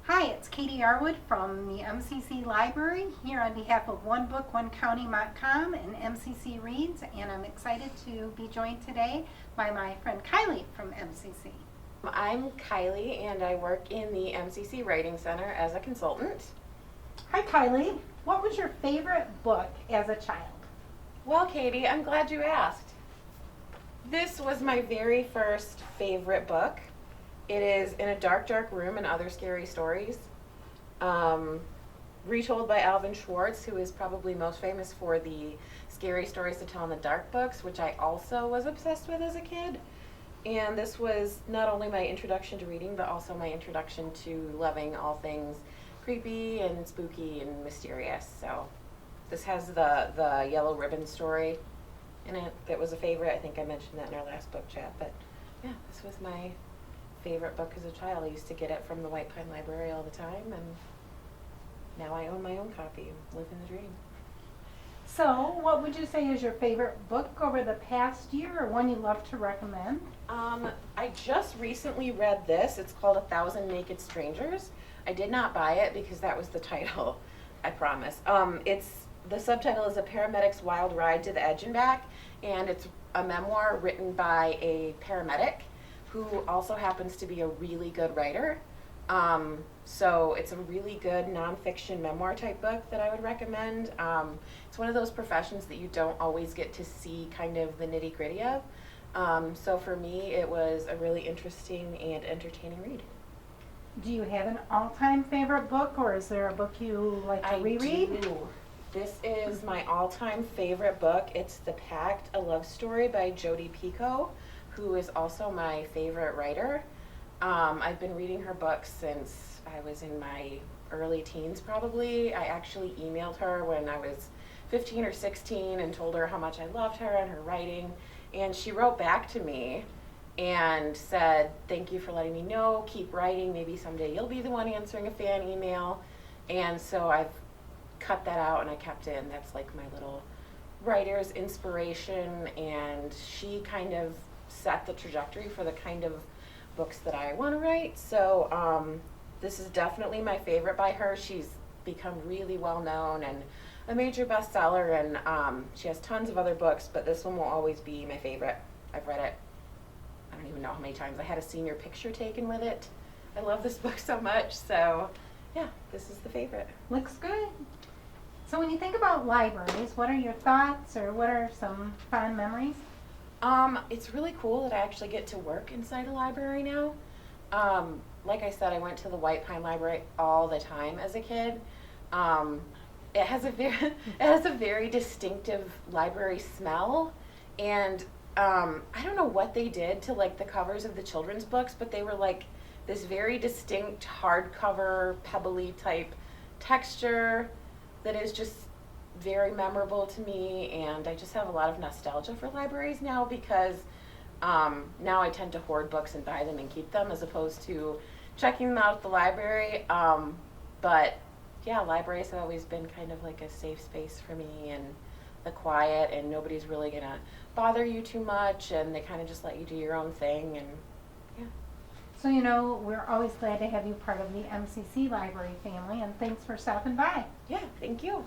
Hi, it's Katie Arwood from the MCC Library here on behalf of OneBook1County.com and MCC Reads, and I'm excited to be joined today by my friend Kyleigh from MCC. I'm Kyleigh and I work in the MCC Writing Center as a consultant. Hi Kyleigh, what was your favorite book as a child? Well, Katie, I'm glad you asked. This was my very first favorite book. It is In a Dark, Dark Room and Other Scary Stories, retold by Alvin Schwartz, who is probably most famous for the Scary Stories to Tell in the Dark books, which I also was obsessed with as a kid. And this was not only my introduction to reading, but also my introduction to loving all things creepy and spooky and mysterious. So this has the yellow ribbon story in it that was a favorite. I think I mentioned that in our last book chat, but yeah, this was my favorite book as a child. I used to get it from the White Pine Library all the time, and now I own my own copy, living the dream. So, what would you say is your favorite book over the past year, or one you love to recommend? I just recently read this. It's called 1,000 Naked Strangers. I did not buy it because that was the title, I promise. The subtitle is A Paramedic's Wild Ride to the Edge and Back, and it's a memoir written by a paramedic who also happens to be a really good writer. So it's a really good nonfiction memoir type book that I would recommend. It's one of those professions that you don't always get to see kind of the nitty gritty of. So for me, it was a really interesting and entertaining read. Do you have an all-time favorite book, or is there a book you like to reread? I do. This is my all-time favorite book. It's The Pact, A Love Story by Jodi Picoult, who is also my favorite writer. I've been reading her books since I was in my early teens probably. I actually emailed her when I was 15 or 16 and told her how much I loved her and her writing. And she wrote back to me and said, "Thank you for letting me know, keep writing, maybe someday you'll be the one answering a fan email." And so I've cut that out and I kept it, and that's like my little writer's inspiration, and she kind of set the trajectory for the kind of books that I want to write. So this is definitely my favorite by her. She's become really well known and a major bestseller, and she has tons of other books, but this one will always be my favorite. I've read it, I don't even know how many times. I had a senior picture taken with it. I love this book so much, so yeah, this is the favorite. Looks good. So when you think about libraries, what are your thoughts, or what are some fond memories? It's really cool that I actually get to work inside a library now. Like I said, I went to the White Pine Library all the time as a kid. It has a very distinctive library smell, and I don't know what they did to like the covers of the children's books, but they were like this very distinct hardcover, pebbly type texture that is just very memorable to me, and I just have a lot of nostalgia for libraries now because now I tend to hoard books and buy them and keep them as opposed to checking them out at the library. But yeah, libraries have always been kind of like a safe space for me, and the quiet, and nobody's really gonna bother you too much, and they kind of just let you do your own thing, and yeah. So, we're always glad to have you part of the MCC Library family, and thanks for stopping by. Yeah, thank you.